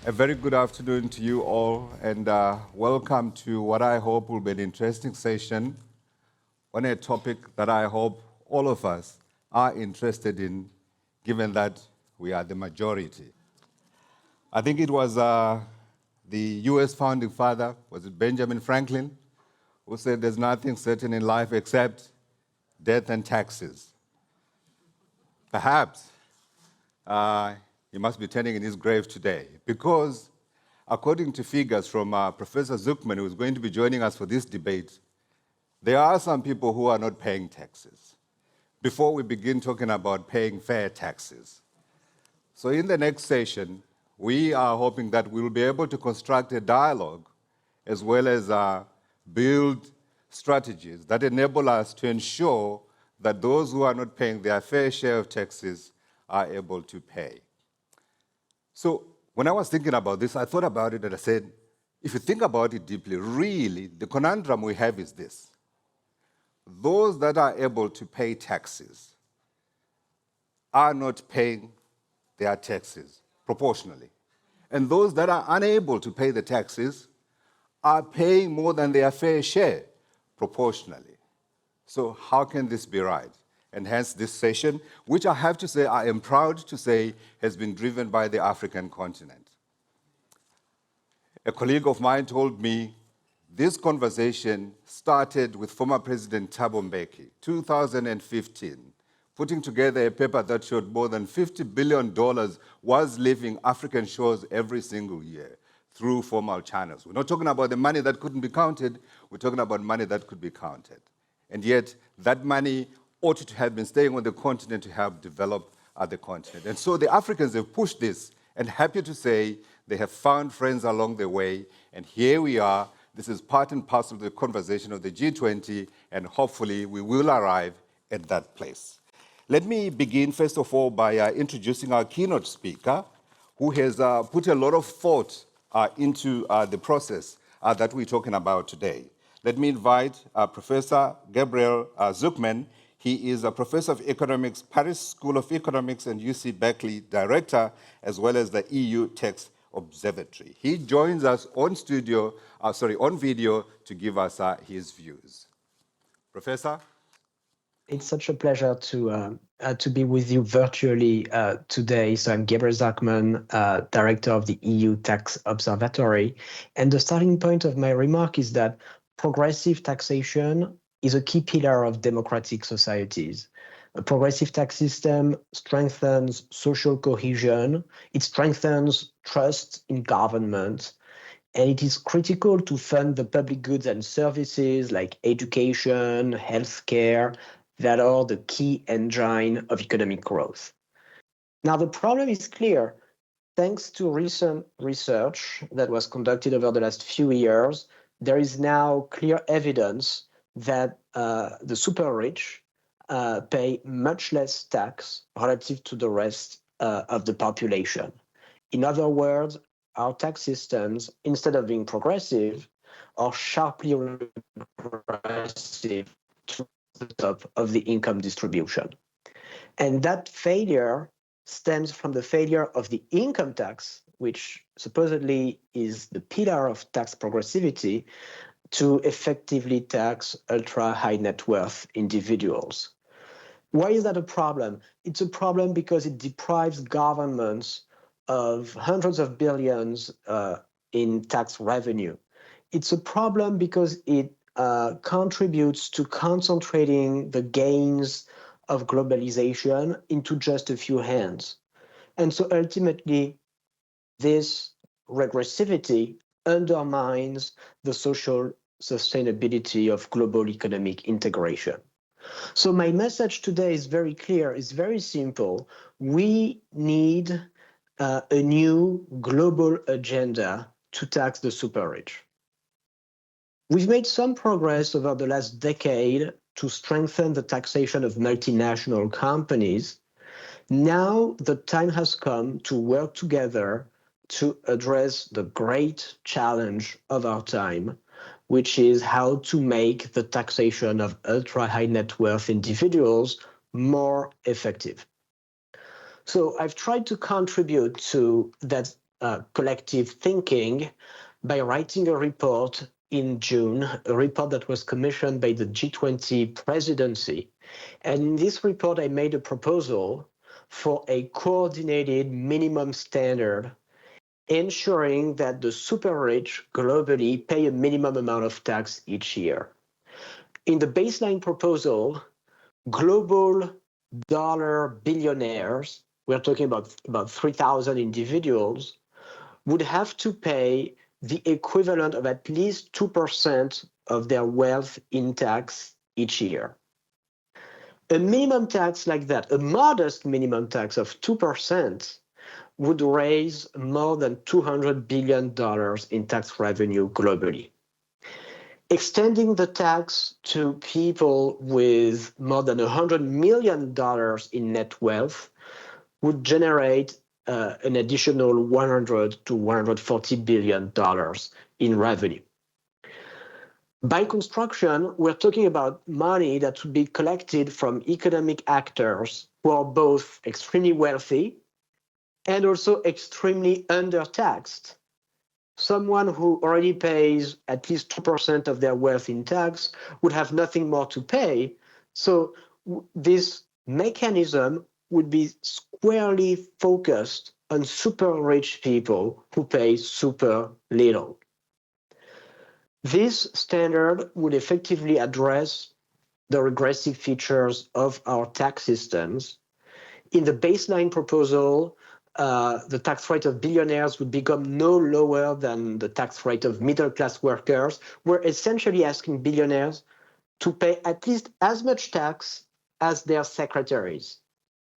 A very good afternoon to you all, and welcome to what I hope will be an interesting session on a topic that I hope all of us are interested in, given that we are the majority. I think it was the US founding father, was it Benjamin Franklin, who said there's nothing certain in life except death and taxes. Perhaps he must be turning in his grave today, because according to figures from Professor Zuckman, who is going to be joining us for this debate, there are some people who are not paying taxes, before we begin talking about paying fair taxes. So in the next session, we are hoping that we will be able to construct a dialogue as well as build strategies that enable us to ensure that those who are not paying their fair share of taxes are able to pay. So when I was thinking about this, I thought about it and I said, if you think about it deeply, really, the conundrum we have is this. Those that are able to pay taxes are not paying their taxes proportionally. And those that are unable to pay the taxes are paying more than their fair share proportionally. So how can this be right? And hence this session, which I have to say, I am proud to say, has been driven by the African continent. A colleague of mine told me this conversation started with former President Thabo Mbeki, 2015, putting together a paper that showed more than $50 billion was leaving African shores every single year through formal channels. We're not talking about the money that couldn't be counted, we're talking about money that could be counted. And yet, that money ought to have been staying on the continent to help develop the continent. And so the Africans have pushed this, and happy to say they have found friends along the way, and here we are. This is part and parcel of the conversation of the G20, and hopefully we will arrive at that place. Let me begin, first of all, by introducing our keynote speaker, who has put a lot of thought into the process that we're talking about today. Let me invite Professor Gabriel Zuckman. He is a professor of economics, Paris School of Economics, and UC Berkeley director, as well as the EU Tax Observatory. He joins us on video to give us his views. Professor? It's such a pleasure to be with you virtually today. So I'm Gabriel Zuckman, director of the EU Tax Observatory. And the starting point of my remark is that progressive taxation is a key pillar of democratic societies. A progressive tax system strengthens social cohesion, it strengthens trust in government, and it is critical to fund the public goods and services like education, healthcare, that are the key engine of economic growth. Now, the problem is clear. Thanks to recent research that was conducted over the last few years, there is now clear evidence that the super rich pay much less tax relative to the rest of the population. In other words, our tax systems, instead of being progressive, are sharply regressive to the top of the income distribution. And that failure stems from the failure of the income tax, which supposedly is the pillar of tax progressivity, to effectively tax ultra-high net worth individuals. Why is that a problem? It's a problem because it deprives governments of hundreds of billions in tax revenue. It's a problem because it contributes to concentrating the gains of globalization into just a few hands. And so ultimately, this regressivity undermines the social sustainability of global economic integration. So my message today is very clear, it's very simple. We need a new global agenda to tax the super rich. We've made some progress over the last decade to strengthen the taxation of multinational companies. Now the time has come to work together to address the great challenge of our time, which is how to make the taxation of ultra-high net worth individuals more effective. So I've tried to contribute to that collective thinking by writing a report in June, a report that was commissioned by the G20 presidency. And in this report, I made a proposal for a coordinated minimum standard ensuring that the super rich globally pay a minimum amount of tax each year. In the baseline proposal, global dollar billionaires, we're talking about 3,000 individuals, would have to pay the equivalent of at least 2% of their wealth in tax each year. A minimum tax like that, a modest minimum tax of 2%, would raise more than $200 billion in tax revenue globally. Extending the tax to people with more than $100 million in net wealth would generate an additional $100 to $140 billion in revenue. By construction, we're talking about money that would be collected from economic actors who are both extremely wealthy and also extremely undertaxed. Someone who already pays at least 2% of their wealth in tax would have nothing more to pay. So this mechanism would be squarely focused on super rich people who pay super little. This standard would effectively address the regressive features of our tax systems. In the baseline proposal, the tax rate of billionaires would become no lower than the tax rate of middle-class workers. We're essentially asking billionaires to pay at least as much tax as their secretaries.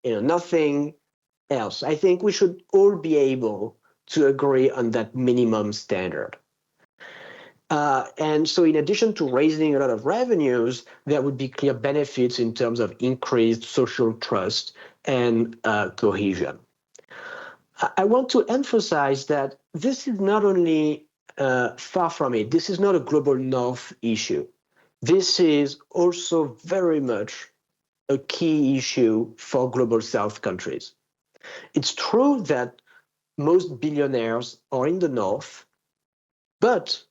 Nothing else. I think we should all be able to agree on that minimum standard. And so in addition to raising a lot of revenues, there would be clear benefits in terms of increased social trust and cohesion. I want to emphasize that this is not only far from it, this is not a global north issue. This is also very much a key issue for global south countries. It's true that most billionaires are in the north, but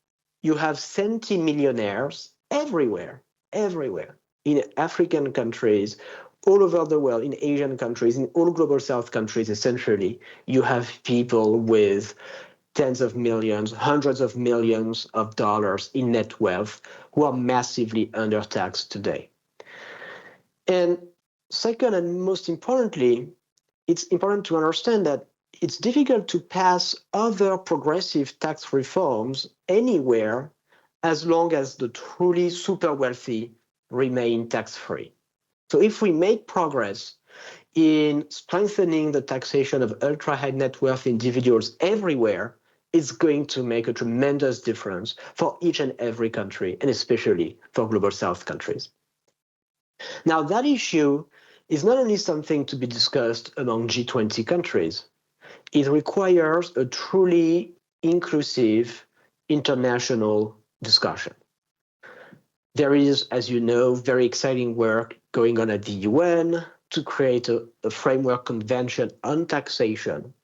you have centimillionaires everywhere, in African countries, all over the world, in Asian countries, in all global south countries, essentially, you have people with tens of millions, hundreds of millions of dollars in net wealth who are massively undertaxed today. And second, and most importantly, it's important to understand that it's difficult to pass other progressive tax reforms anywhere as long as the truly super wealthy remain tax-free. So if we make progress in strengthening the taxation of ultra-high net worth individuals everywhere, it's going to make a tremendous difference for each and every country, and especially for global south countries. Now, that issue is not only something to be discussed among G20 countries, it requires a truly inclusive international discussion. There is, as you know, very exciting work going on at the UN to create a framework convention on taxation.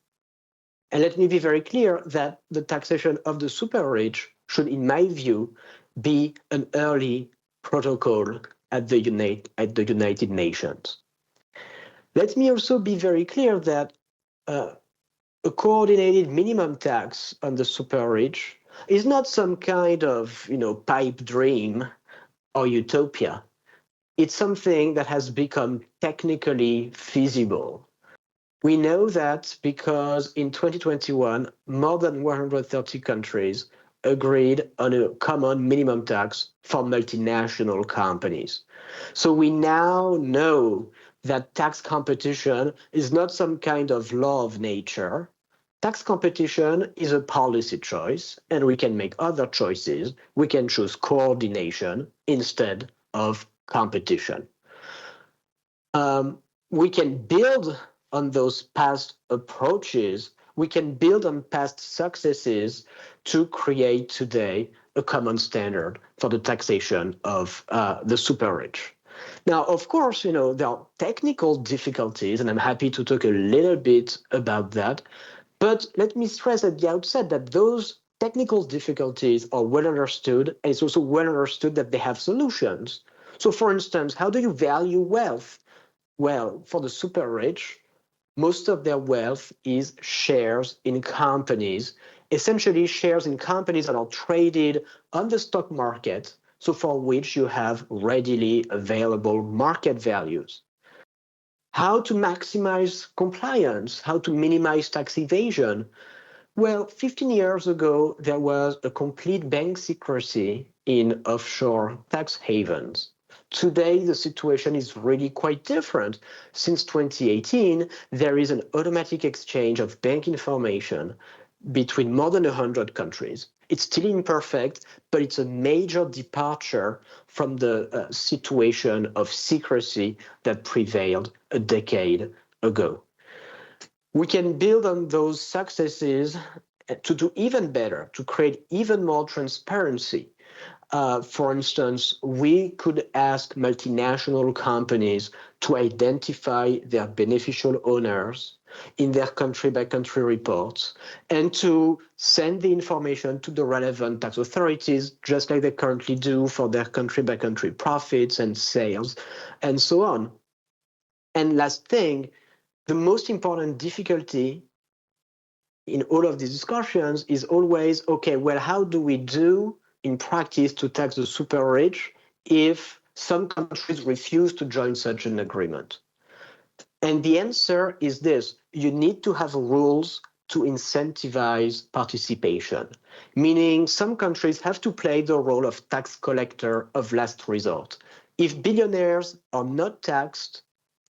And let me be very clear that the taxation of the super rich should, in my view, be an early protocol at the United Nations. Let me also be very clear that a coordinated minimum tax on the super rich is not some kind of, pipe dream or utopia. It's something that has become technically feasible. We know that because in 2021, more than 130 countries agreed on a common minimum tax for multinational companies. So we now know that tax competition is not some kind of law of nature. Tax competition is a policy choice, and we can make other choices. We can choose coordination instead of competition. We can build on those past approaches. We can build on past successes to create today a common standard for the taxation of the super rich. Now, of course, there are technical difficulties, and I'm happy to talk a little bit about that. But let me stress at the outset that those technical difficulties are well understood, and it's also well understood that they have solutions. So for instance, how do you value wealth? Well, for the super rich, most of their wealth is shares in companies, essentially shares in companies that are traded on the stock market, so for which you have readily available market values. How to maximize compliance, how to minimize tax evasion. Well, 15 years ago, there was a complete bank secrecy in offshore tax havens. Today, the situation is really quite different. Since 2018, there is an automatic exchange of bank information between more than 100 countries. It's still imperfect, but it's a major departure from the situation of secrecy that prevailed a decade ago. We can build on those successes to do even better, to create even more transparency. For instance, we could ask multinational companies to identify their beneficial owners in their country-by-country reports and to send the information to the relevant tax authorities, just like they currently do for their country-by-country profits and sales, and so on. And last thing, the most important difficulty in all of these discussions is always, okay, well, how do we do in practice to tax the super rich if some countries refuse to join such an agreement? And the answer is this: you need to have rules to incentivize participation, meaning some countries have to play the role of tax collector of last resort. If billionaires are not taxed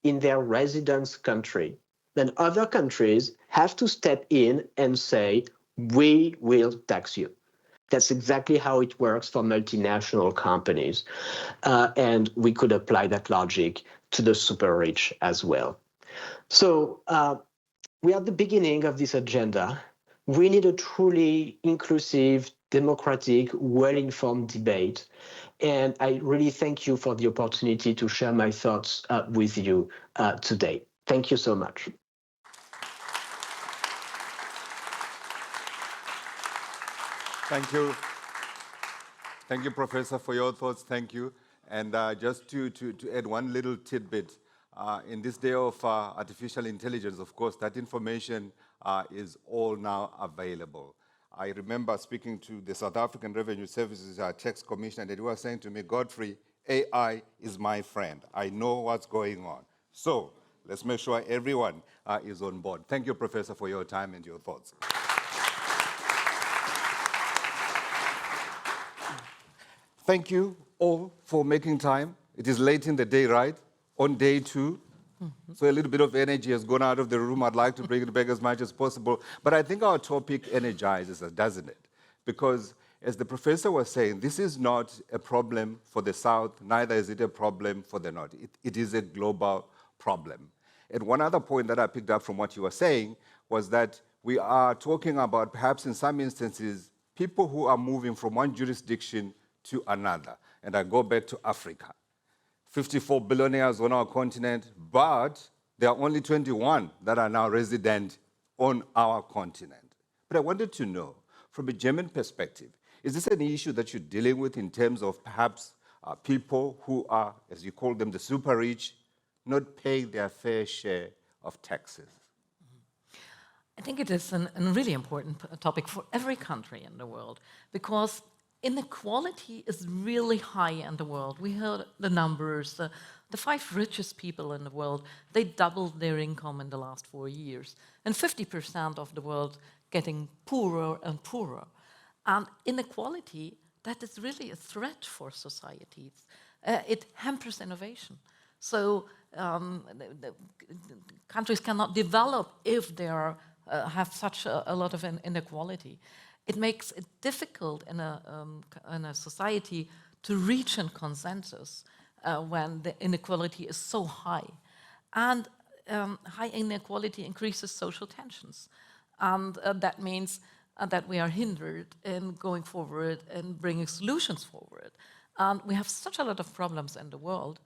in their residence country, then other countries have to step in and say, we will tax you. That's exactly how it works for multinational companies. And we could apply that logic to the super rich as well. So we are at the beginning of this agenda. We need a truly inclusive, democratic, well-informed debate. And I really thank you for the opportunity to share my thoughts with you today. Thank you so much. Thank you. Thank you, Professor, for your thoughts. Thank you. And just to add one little tidbit, in this day of artificial intelligence, of course, that information is all now available. I remember speaking to the South African Revenue Services Tax Commissioner, and they were saying to me, Godfrey, AI is my friend. I know what's going on. So let's make sure everyone is on board. Thank you, Professor, for your time and your thoughts. Thank you all for making time. It is late in the day, right? On day 2. So a little bit of energy has gone out of the room. I'd like to bring it back as much as possible. But I think our topic energizes us, doesn't it? Because as the professor was saying, this is not a problem for the South, neither is it a problem for the North. It is a global problem. And one other point that I picked up from what you were saying was that we are talking about, perhaps in some instances, people who are moving from one jurisdiction to another. And I go back to Africa. 54 billionaires on our continent, but there are only 21 that are now resident on our continent. But I wanted to know, from a German perspective, is this an issue that you're dealing with in terms of perhaps people who are, as you call them, the super rich, not paying their fair share of taxes? I think it is a really important topic for every country in the world, because inequality is really high in the world. We heard the numbers. The 5 richest people in the world, they doubled their income in the last 4 years. And 50% of the world getting poorer and poorer. And inequality, that is really a threat for societies. It hampers innovation. So the countries cannot develop if they have such a lot of inequality. It makes it difficult in a society to reach a consensus when the inequality is so high. And high inequality increases social tensions. And that means that we are hindered in going forward and bringing solutions forward. And we have such a lot of problems in the world.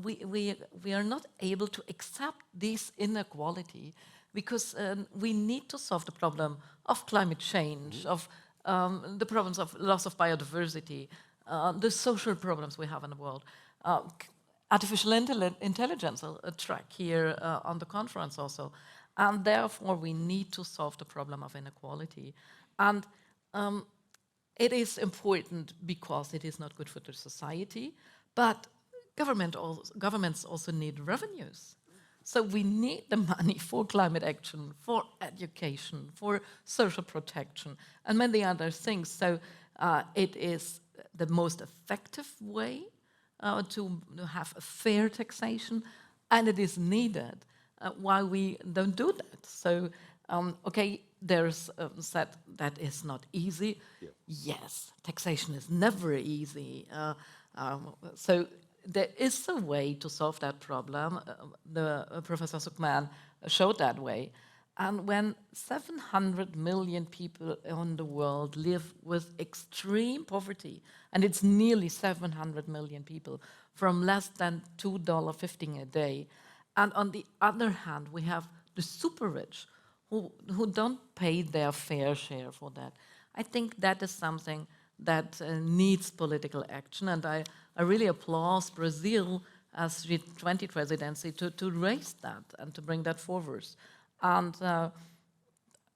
We are not able to accept this inequality because we need to solve the problem of climate change, of the problems of loss of biodiversity, the social problems we have in the world. Artificial intelligence, a track here on the conference also. And therefore, we need to solve the problem of inequality. And it is important because it is not good for the society, but governments also need revenues. So we need the money for climate action, for education, for social protection, and many other things. So it is the most effective way to have a fair taxation, and it is needed. Why we don't do that? So, okay, there's said that is not easy. Yeah. Yes, taxation is never easy. So there is a way to solve that problem. Professor Zuckman showed that way. And when 700 million people in the world live with extreme poverty, and it's nearly 700 million people, from less than $2.50 a day, and on the other hand, we have the super rich who don't pay their fair share for that. I think that is something that needs political action, and I really applaud Brazil as G20 presidency to raise that and to bring that forward. And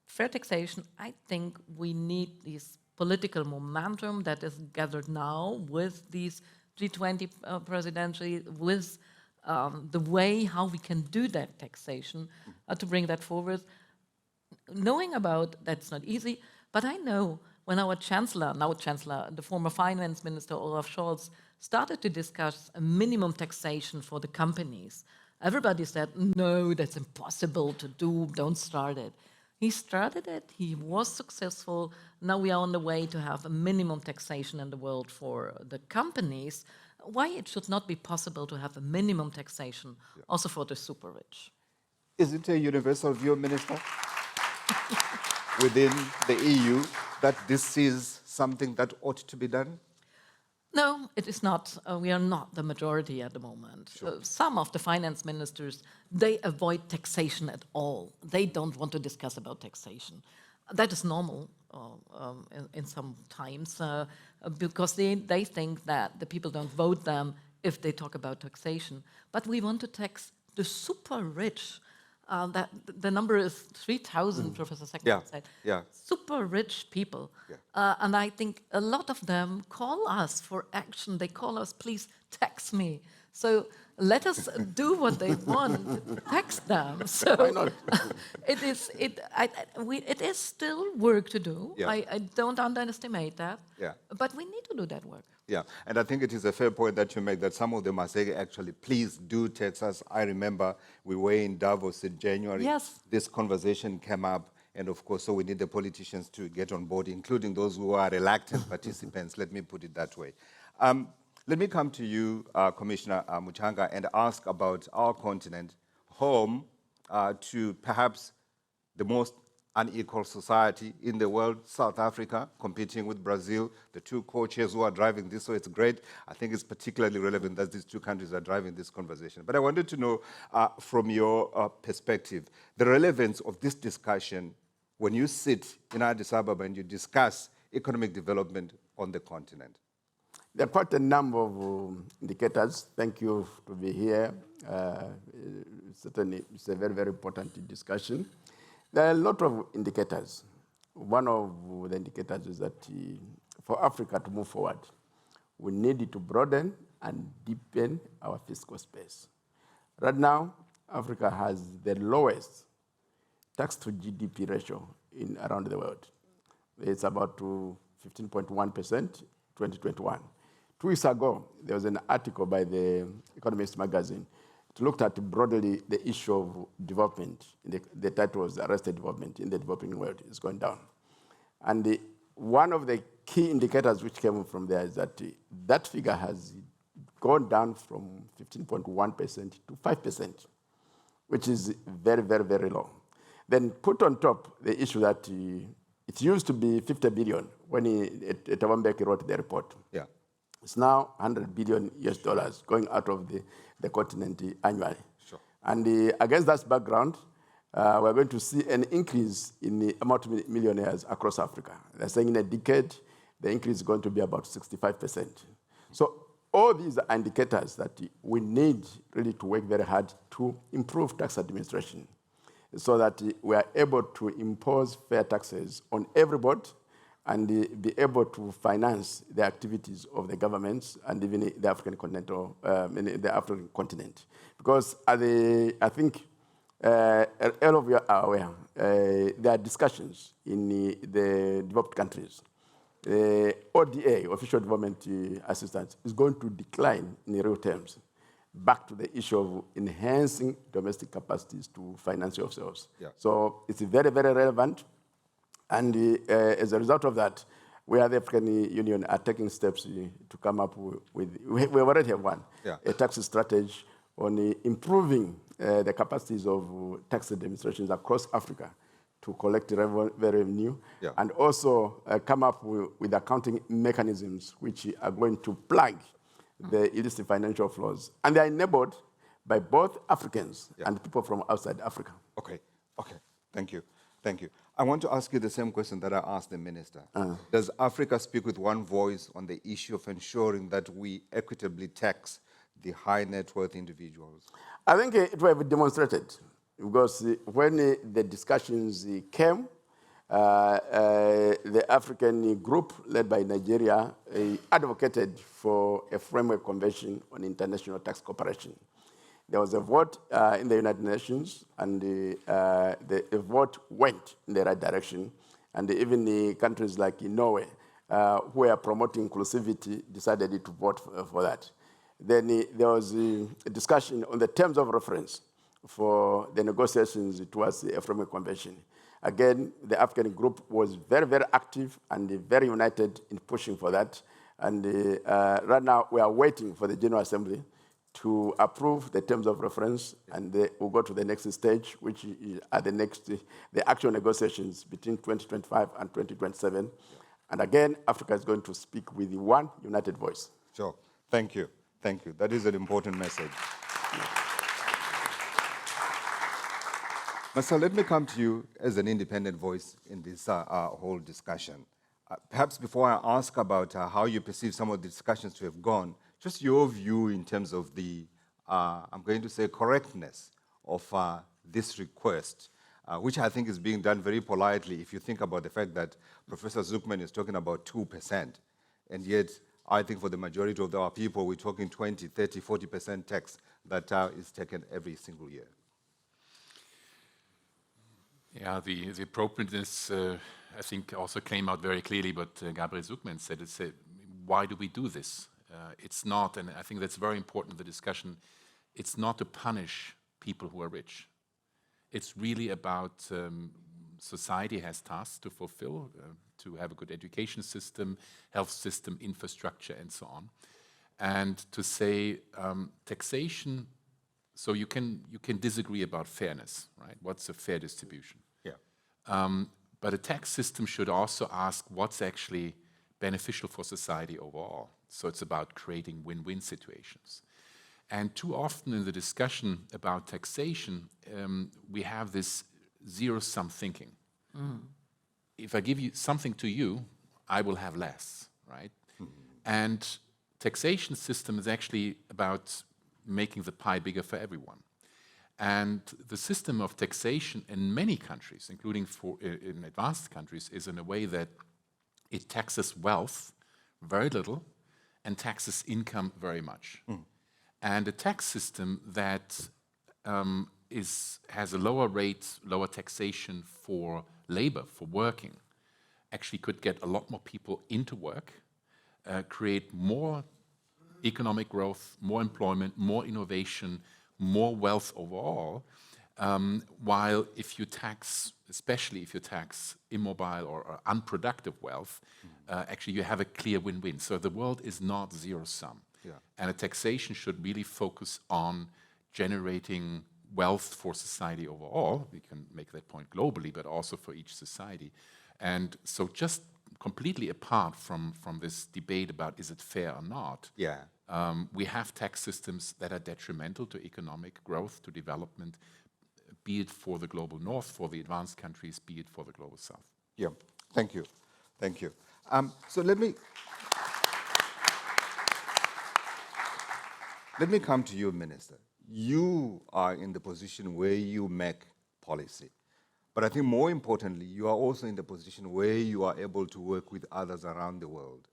fair taxation, I think we need this political momentum that is gathered now with these G20 presidency, with the way how we can do that taxation to bring that forward. Knowing about that's not easy, but I know when our Chancellor, the former Finance Minister Olaf Scholz, started to discuss a minimum taxation for the companies, everybody said, no, that's impossible to do, don't start it. He started it, he was successful, now we are on the way to have a minimum taxation in the world for the companies. Why it should not be possible to have a minimum taxation also for the super rich? Is it a universal view, Minister, within the EU that this is something that ought to be done? No, it is not. We are not the majority at the moment. Sure. Some of the finance ministers, they avoid taxation at all. They don't want to discuss about taxation. That is normal in some times because they think that the people don't vote them if they talk about taxation. But we want to tax the super rich. That the number is 3,000, Professor Seckman said. Yeah. Super rich people. Yeah. And I think a lot of them call us for action. They call us, please tax me. So let us do what they want, tax them. So why not? it is still work to do. Yeah. I don't underestimate that. Yeah. But we need to do that work. Yeah, and I think it is a fair point that you make that some of them are saying, actually, please do tax us. I remember we were in Davos in January. Yes. This conversation came up, and of course, so we need the politicians to get on board, including those who are reluctant participants, let me put it that way. Let me come to you, Commissioner Muchanga, and ask about our continent, home to perhaps the most unequal society in the world, South Africa, competing with Brazil, the two co-chairs who are driving this, so it's great. I think it's particularly relevant that these two countries are driving this conversation. But I wanted to know, from your perspective, the relevance of this discussion when you sit in Addis Ababa and you discuss economic development on the continent. There are quite a number of indicators. Thank you to be here. Certainly, it's a very, very important discussion. There are a lot of indicators. One of the indicators is that for Africa to move forward, we need to broaden and deepen our fiscal space. Right now, Africa has the lowest tax to GDP ratio around the world. It's about 15.1%, 2021. 2 weeks ago, there was an article by the Economist magazine. It looked at broadly the issue of development. The title was Arrested Development in the Developing World is going down. And one of the key indicators which came from there is that that figure has gone down from 15.1% to 5%, which is very, very, very low. Then put on top the issue that it used to be 50 billion when Thabo Mbeki wrote the report. Yeah. It's now $100 billion going out of the continent annually. Sure. And against that background, we're going to see an increase in the amount of millionaires across Africa. They're saying in a decade, the increase is going to be about 65%. So all these are indicators that we need really to work very hard to improve tax administration so that we are able to impose fair taxes on everybody and be able to finance the activities of the governments and even the African continent. Because I think all of you are aware, there are discussions in the developed countries. ODA, Official Development Assistance, is going to decline in real terms back to the issue of enhancing domestic capacities to finance yourselves. Yeah. So it's very, very relevant. And as a result of that, we at the African Union are taking steps to come up with we already have one, a tax strategy on improving the capacities of tax administrations across Africa to collect revenue, and also come up with accounting mechanisms which are going to plug the illicit financial flows. And they are enabled by both Africans and people from outside Africa. Okay, thank you. I want to ask you the same question that I asked the minister. Does Africa speak with one voice on the issue of ensuring that we equitably tax the high net worth individuals? I think it will be demonstrated, because when the discussions came, the African group led by Nigeria advocated for a framework convention on international tax cooperation. There was a vote in the United Nations, and the vote went in the right direction. And even the countries like Norway, who are promoting inclusivity, decided to vote for that. Then there was a discussion on the terms of reference for the negotiations towards the framework convention. Again, the African group was very, very active and very united in pushing for that. And right now, we are waiting for the General Assembly to approve the terms of reference, and we'll go to the next stage, which are the actual negotiations between 2025 and 2027. And again, Africa is going to speak with one united voice. Sure. Thank you. That is an important message. Marcel, let me come to you as an independent voice in this whole discussion. Perhaps before I ask about how you perceive some of the discussions to have gone, just your view in terms of the, I'm going to say, correctness of this request, which I think is being done very politely if you think about the fact that Professor Zuckman is talking about 2%, and yet I think for the majority of our people, we're talking 20, 30, 40% tax that is taken every single year. Yeah, the appropriateness, I think, also came out very clearly, but Gabriel Zuckman said, why do we do this? It's not, and I think that's very important in the discussion, it's not to punish people who are rich. It's really about society has tasks to fulfill, to have a good education system, health system, infrastructure, and so on. And to say taxation, so you can disagree about fairness, right? What's a fair distribution? Yeah. But a tax system should also ask what's actually beneficial for society overall. So it's about creating win-win situations. And too often in the discussion about taxation, we have this zero-sum thinking. If I give you something to you, I will have less, right? And taxation system is actually about making the pie bigger for everyone. And the system of taxation in many countries, including in advanced countries, is in a way that it taxes wealth very little and taxes income very much. And a tax system that has a lower rate, lower taxation for labor, for working, actually could get a lot more people into work, create more economic growth, more employment, more innovation, more wealth overall, while if you tax, especially if you tax immobile or unproductive wealth, actually you have a clear win-win. So the world is not zero-sum. Yeah. And a taxation should really focus on generating wealth for society overall. We can make that point globally, but also for each society. And so just completely apart from this debate about is it fair or not, we have tax systems that are detrimental to economic growth, to development, be it for the global north, for the advanced countries, be it for the global south. Yeah, thank you. Thank you. So let me come to you, Minister. You are in the position where you make policy. But I think more importantly, you are also in the position where you are able to work with others around the world.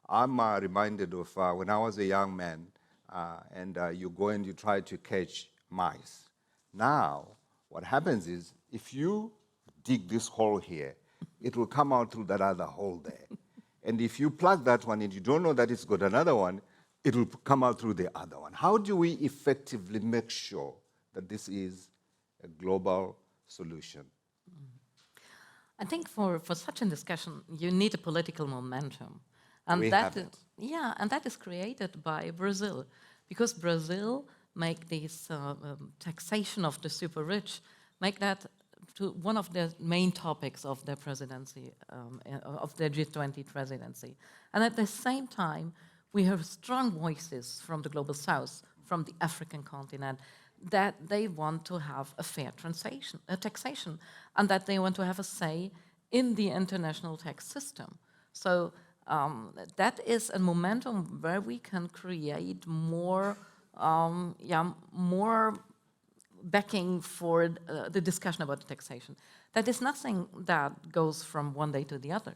I'm reminded of when I was a young man, and you go and you try to catch mice. Now, what happens is, if you dig this hole here, it will come out through that other hole there. And if you plug that one and you don't know that it's got another one, it will come out through the other one. How do we effectively make sure that this is a global solution? I think for such a discussion, you need a political momentum. And We have it. Yeah, and that is created by Brazil, because Brazil make this taxation of the super rich, make that to one of the main topics of their presidency, of their G20 presidency. And at the same time, we have strong voices from the global south, from the African continent, that they want to have a fair taxation, and that they want to have a say in the international tax system. So that is a momentum where we can create more, more backing for the discussion about taxation. That is nothing that goes from one day to the other,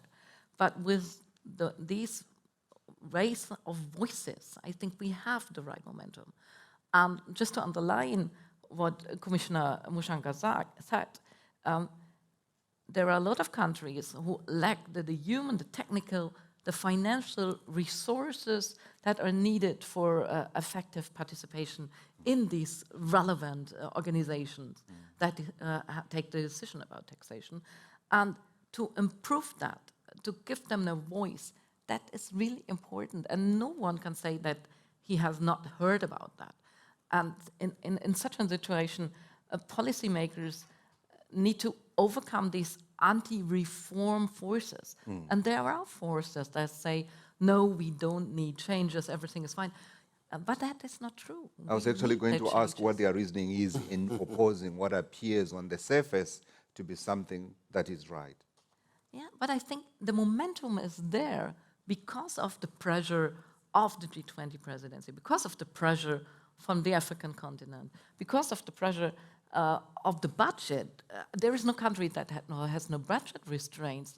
but with these race of voices, I think we have the right momentum. And just to underline what Commissioner Mushanga said, there are a lot of countries who lack the human, the technical, the financial resources that are needed for effective participation in these relevant organizations that take the decision about taxation. And to improve that, to give them a voice, that is really important. And no one can say that he has not heard about that. And in such a situation, policymakers need to overcome these anti-reform forces. And there are forces that say, no, we don't need changes, everything is fine. But that is not true. I was actually going to ask what their reasoning is in opposing what appears on the surface to be something that is right. Yeah, but I think the momentum is there because of the pressure of the G20 presidency, because of the pressure from the African continent, because of the pressure of the budget. There is no country that has no budget restraints.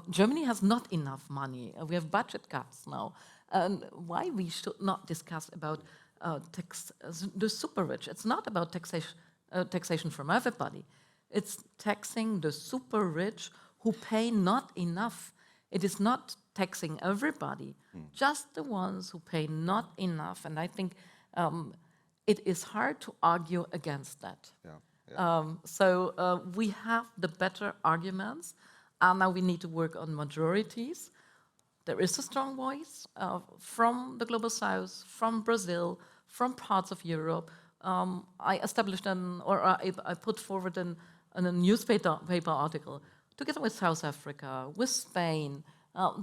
Germany has not enough money. We have budget cuts now. And why we should not discuss about the super rich? It's not about taxation from everybody. It's taxing the super rich who pay not enough. It is not taxing everybody, just the ones who pay not enough. And I think it is hard to argue against that. So we have the better arguments, and now we need to work on majorities. There is a strong voice from the Global South, from Brazil, from parts of Europe. I established I put forward a newspaper article together with South Africa, with Spain.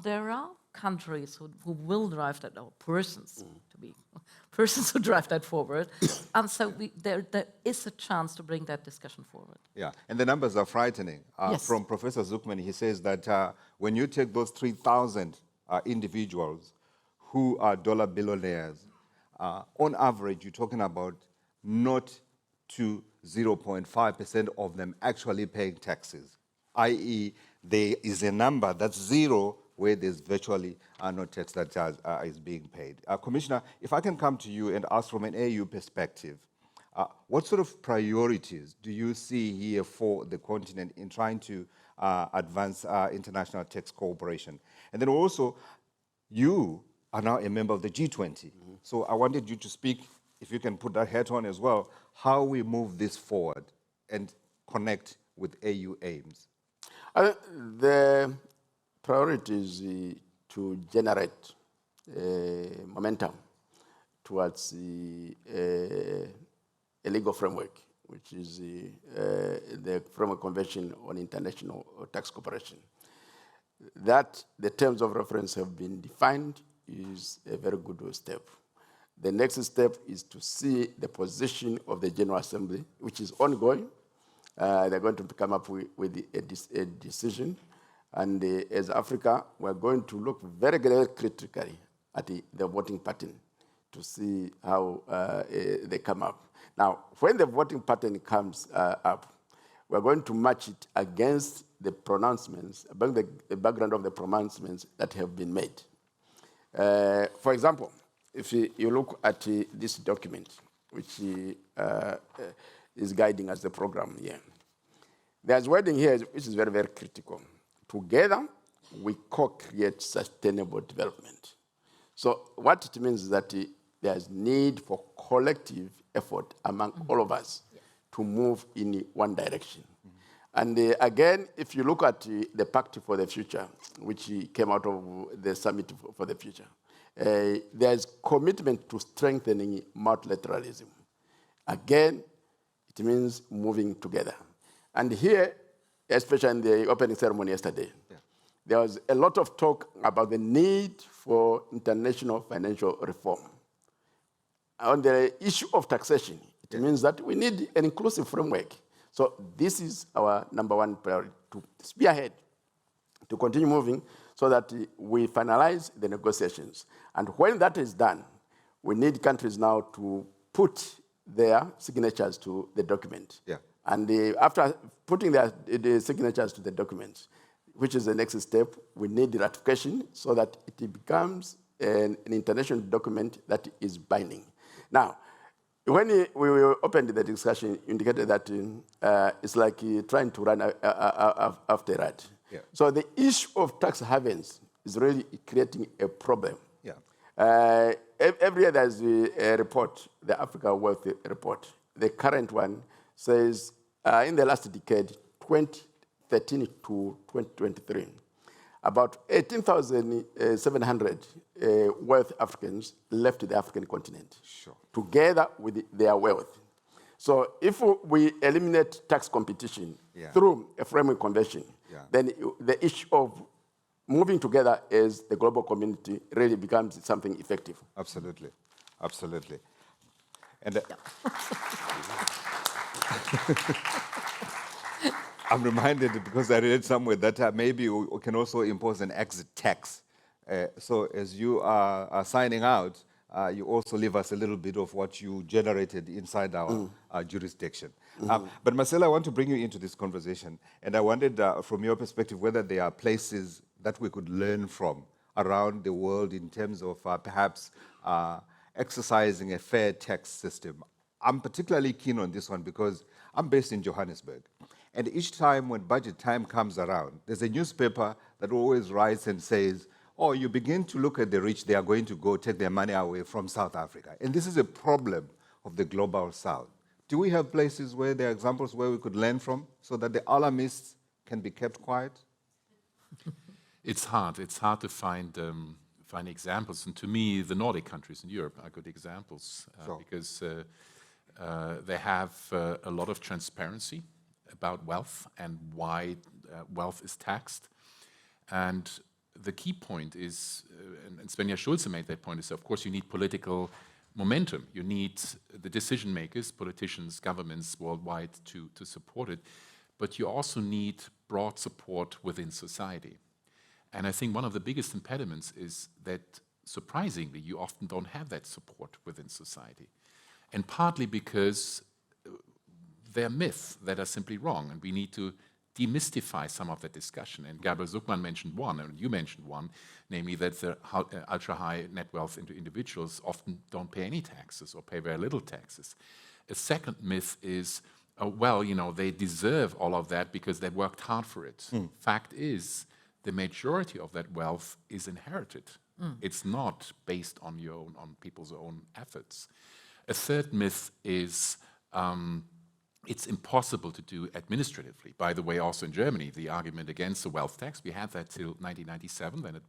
There are countries who will drive that, or persons who drive that forward. And so there is a chance to bring that discussion forward. Yeah, and the numbers are frightening. Yes. From Professor Zuckman, he says that when you take those 3,000 individuals who are dollar billionaires, on average, you're talking about not to 0.5% of them actually paying taxes, i.e., there is a number that's zero where there's virtually no tax that is being paid. Commissioner, if I can come to you and ask from an AU perspective, what sort of priorities do you see here for the continent in trying to advance international tax cooperation? And then also, you are now a member of the G20. So I wanted you to speak, if you can put that hat on as well, how we move this forward and connect with AU aims. The priority is to generate momentum towards a legal framework, which is the Framework Convention on International Tax Cooperation. That the terms of reference have been defined is a very good step. The next step is to see the position of the General Assembly, which is ongoing. They're going to come up with a decision. And as Africa, we're going to look very, very critically at the voting pattern to see how they come up. Now, when the voting pattern comes up, we're going to match it against the pronouncements, the background of the pronouncements that have been made. For example, if you look at this document, which is guiding us the program here, there's wording here which is very, very critical. Together, we co-create sustainable development. So what it means is that there's need for collective effort among all of us to move in one direction. And again, if you look at the Pact for the Future, which came out of the Summit for the Future, there's commitment to strengthening multilateralism. Again, it means moving together. And here, especially in the opening ceremony yesterday, there was a lot of talk about the need for international financial reform. On the issue of taxation, it means that we need an inclusive framework. So this is our number one priority, to spearhead, to continue moving so that we finalize the negotiations. And when that is done, we need countries now to put their signatures to the document. Yeah. And after putting the signatures to the document, which is the next step, we need the ratification so that it becomes an international document that is binding. Now, when we opened the discussion, you indicated that it's like trying to run after a rat. Yeah. So the issue of tax havens is really creating a problem. Yeah. Every year there's a report, the Africa Wealth Report. The current one says in the last decade, 2013 to 2023, about 18,700 wealthy Africans left the African continent, Sure. together with their wealth. So if we eliminate tax competition through a framework convention, then the issue of moving together as the global community really becomes something effective. Absolutely. Absolutely. And I'm reminded, because I read somewhere, that maybe we can also impose an exit tax. So as you are signing out, you also leave us a little bit of what you generated inside our jurisdiction. But Marcelo, I want to bring you into this conversation. And I wondered, from your perspective, whether there are places that we could learn from around the world in terms of perhaps exercising a fair tax system. I'm particularly keen on this one because I'm based in Johannesburg. And each time when budget time comes around, there's a newspaper that always writes and says, oh, you begin to look at the rich, they are going to go take their money away from South Africa. And this is a problem of the global South. Do we have places where there are examples where we could learn from so that the alarmists can be kept quiet? It's hard. It's hard to find examples. And to me, the Nordic countries in Europe are good examples because they have a lot of transparency about wealth and why wealth is taxed. And the key point is, and Svenja Schulze made that point, is of course you need political momentum. You need the decision makers, politicians, governments worldwide to support it. But you also need broad support within society. And I think one of the biggest impediments is that, surprisingly, you often don't have that support within society. And partly because there are myths that are simply wrong, and we need to demystify some of that discussion. And Gabriel Zuckman mentioned one, and you mentioned one, namely that the ultra-high net wealth individuals often don't pay any taxes or pay very little taxes. A second myth is, well, you know, they deserve all of that because they worked hard for it. Fact is, the majority of that wealth is inherited. It's not based on people's own efforts. A third myth is it's impossible to do administratively. By the way, also in Germany, the argument against the wealth tax, we had that till 1997, then it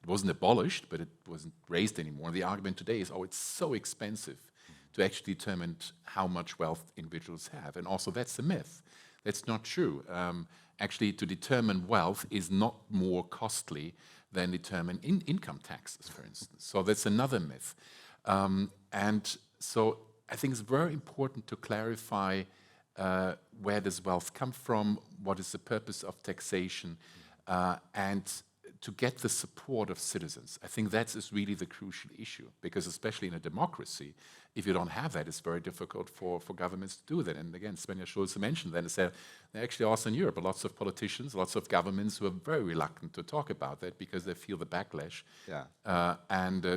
wasn't abolished, but it wasn't raised anymore. The argument today is, oh, it's so expensive to actually determine how much wealth individuals have. And also that's a myth. That's not true. Actually, to determine wealth is not more costly than determine income taxes, for instance. So that's another myth. And so I think it's very important to clarify where does wealth come from, what is the purpose of taxation, and to get the support of citizens. I think that is really the crucial issue, because especially in a democracy, if you don't have that, it's very difficult for governments to do that. And again, Svenja Schulze mentioned that, they're actually also in Europe, lots of politicians, lots of governments who are very reluctant to talk about that because they feel the backlash. Yeah.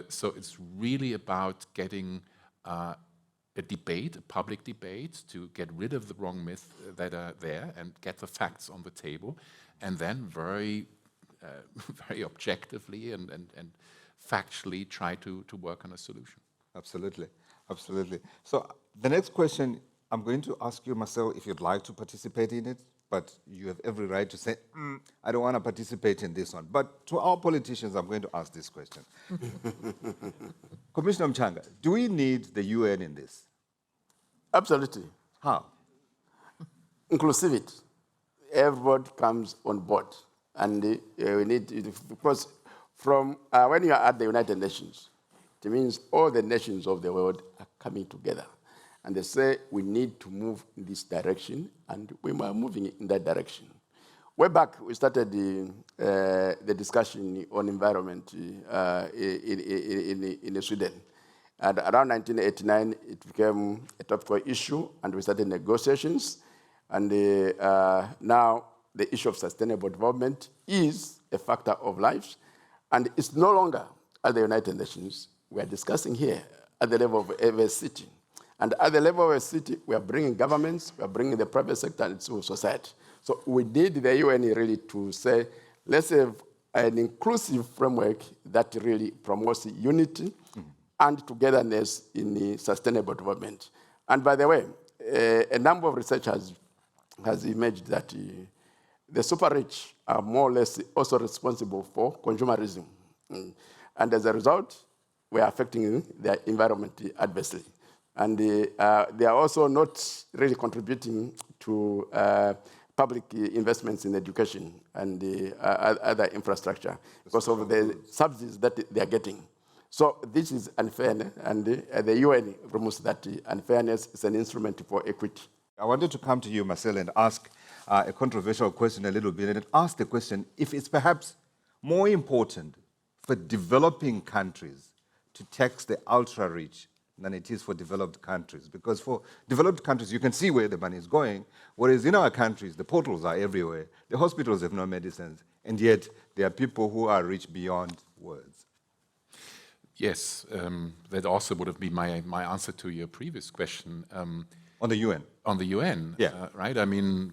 So it's really about getting a debate, a public debate, to get rid of the wrong myths that are there and get the facts on the table, and then very objectively and factually try to work on a solution. Absolutely, absolutely. So the next question, I'm going to ask you, Marcel, if you'd like to participate in it, but you have every right to say, I don't want to participate in this one. But to our politicians, I'm going to ask this question. Commissioner Mchanga, do we need the UN in this? Absolutely. How? Inclusivity. Everybody comes on board. And we need it, because from when you are at the United Nations, it means all the nations of the world are coming together. And they say we need to move in this direction, and we are moving in that direction. Way back, we started the discussion on environment in Sweden. And around 1989, it became a topical issue, and we started negotiations. And now the issue of sustainable development is a factor of life, and it's no longer at the United Nations. We are discussing here at the level of every city. And at the level of a city, we are bringing governments, we are bringing the private sector and civil society. So we need the UN really to say, let's have an inclusive framework that really promotes unity and togetherness in the sustainable development. And by the way, a number of researchers has emerged that the super-rich are more or less also responsible for consumerism. And as a result, we are affecting their environment adversely. And they are also not really contributing to public investments in education and other infrastructure because of the subsidies that they are getting. So this is unfair, and the UN removes that unfairness is an instrument for equity. I wanted to come to you, Marcel, and ask a controversial question a little bit, and ask the question if it's perhaps more important for developing countries to tax the ultra-rich than it is for developed countries. Because for developed countries, you can see where the money is going, whereas in our countries, the portals are everywhere, the hospitals have no medicines, and yet there are people who are rich beyond words. Yes, that also would have been my answer to your previous question. On the UN? On the UN, yeah. Right? I mean,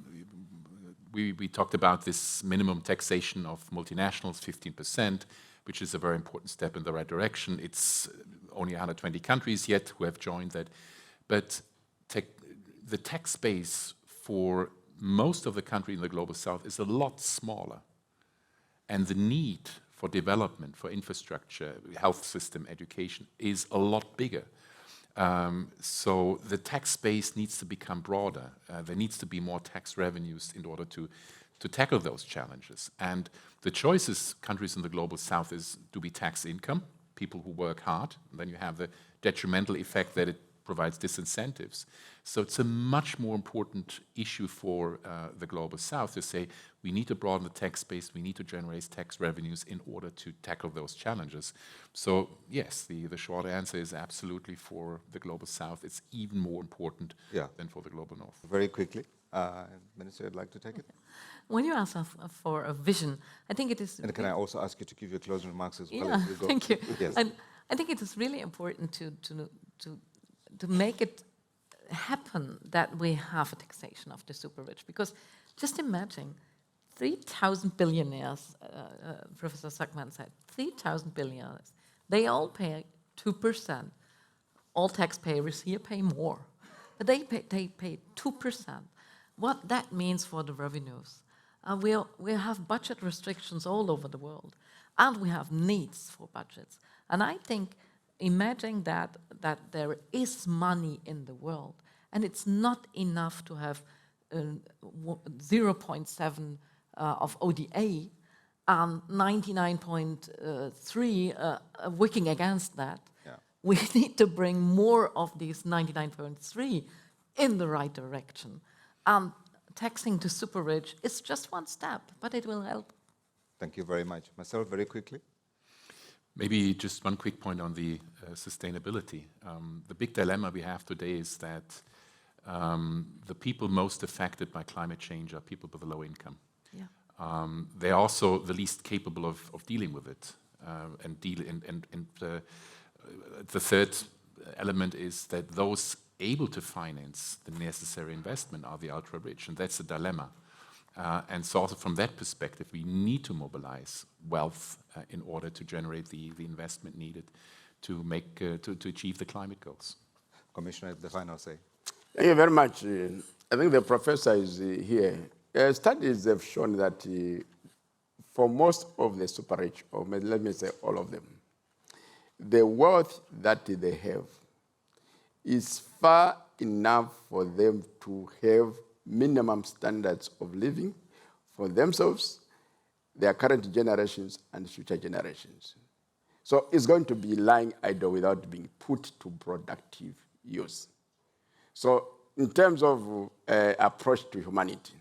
we talked about this minimum taxation of multinationals, 15%, which is a very important step in the right direction. It's only 120 countries yet who have joined that. But the tax base for most of the countries in the Global South is a lot smaller. And the need for development, for infrastructure, health system, education is a lot bigger. So the tax base needs to become broader. There needs to be more tax revenues in order to tackle those challenges. And the choices countries in the Global South is, do we tax income, people who work hard? And then you have the detrimental effect that it provides disincentives. So it's a much more important issue for the Global South to say, we need to broaden the tax base, we need to generate tax revenues in order to tackle those challenges. So yes, the short answer is absolutely for the Global South. It's even more important than for the Global North. Very quickly, Minister, I'd like to take it. When you ask for a vision, I think it is... And can I also ask you to give your closing remarks as well? Yeah, As you go? thank you. Yes. And I think it is really important to make it happen that we have a taxation of the super rich. Because just imagine 3,000 billionaires, Professor Zuckman said, 3,000 billionaires, they all pay 2%. All taxpayers here pay more, but they pay 2%. What that means for the revenues. We have budget restrictions all over the world, and we have needs for budgets. And I think, imagine that there is money in the world, and it's not enough to have 0.7 of ODA and 99.3 working against that. Yeah. we need to bring more of these 99.3 in the right direction. Taxing to super rich is just one step, but it will help. Thank you very much. Myself, very quickly. Maybe just one quick point on the sustainability. The big dilemma we have today is that the people most affected by climate change are people with a low income. Yeah. They're also the least capable of dealing with it. The third element is that those able to finance the necessary investment are the ultra-rich, and that's a dilemma. And so also from that perspective, we need to mobilize wealth in order to generate the investment needed to achieve the climate goals. Commissioner, the final say. Thank you very much. I think the professor is here. Studies have shown that for most of the super rich, or let me say all of them, the wealth that they have is far enough for them to have minimum standards of living for themselves, their current generations, and future generations. So it's going to be lying idle without being put to productive use. So in terms of approach to humanity,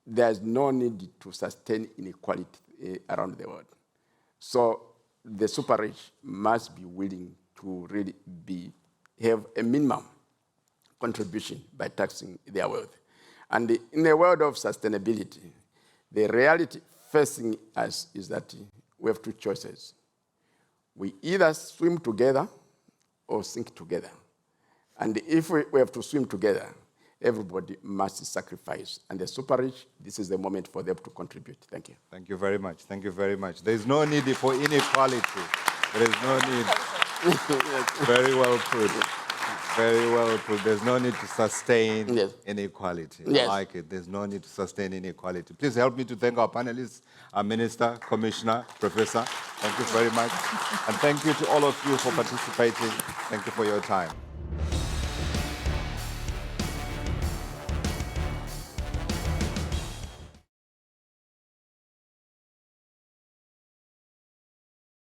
there's no need to sustain inequality around the world. So the super rich must be willing to really have a minimum contribution by taxing their wealth. And in the world of sustainability, the reality facing us is that we have two choices. We either swim together or sink together. And if we have to swim together, everybody must sacrifice. And the super rich, this is the moment for them to contribute. Thank you. Thank you very much. Thank you very much. There is no need for inequality. There is no need. Very well put. Very well put. There's no need to sustain inequality. Yes. I like it. There's no need to sustain inequality. Please help me to thank our panelists, our Minister, Commissioner, Professor. Thank you very much. And thank you to all of you for participating. Thank you for your time.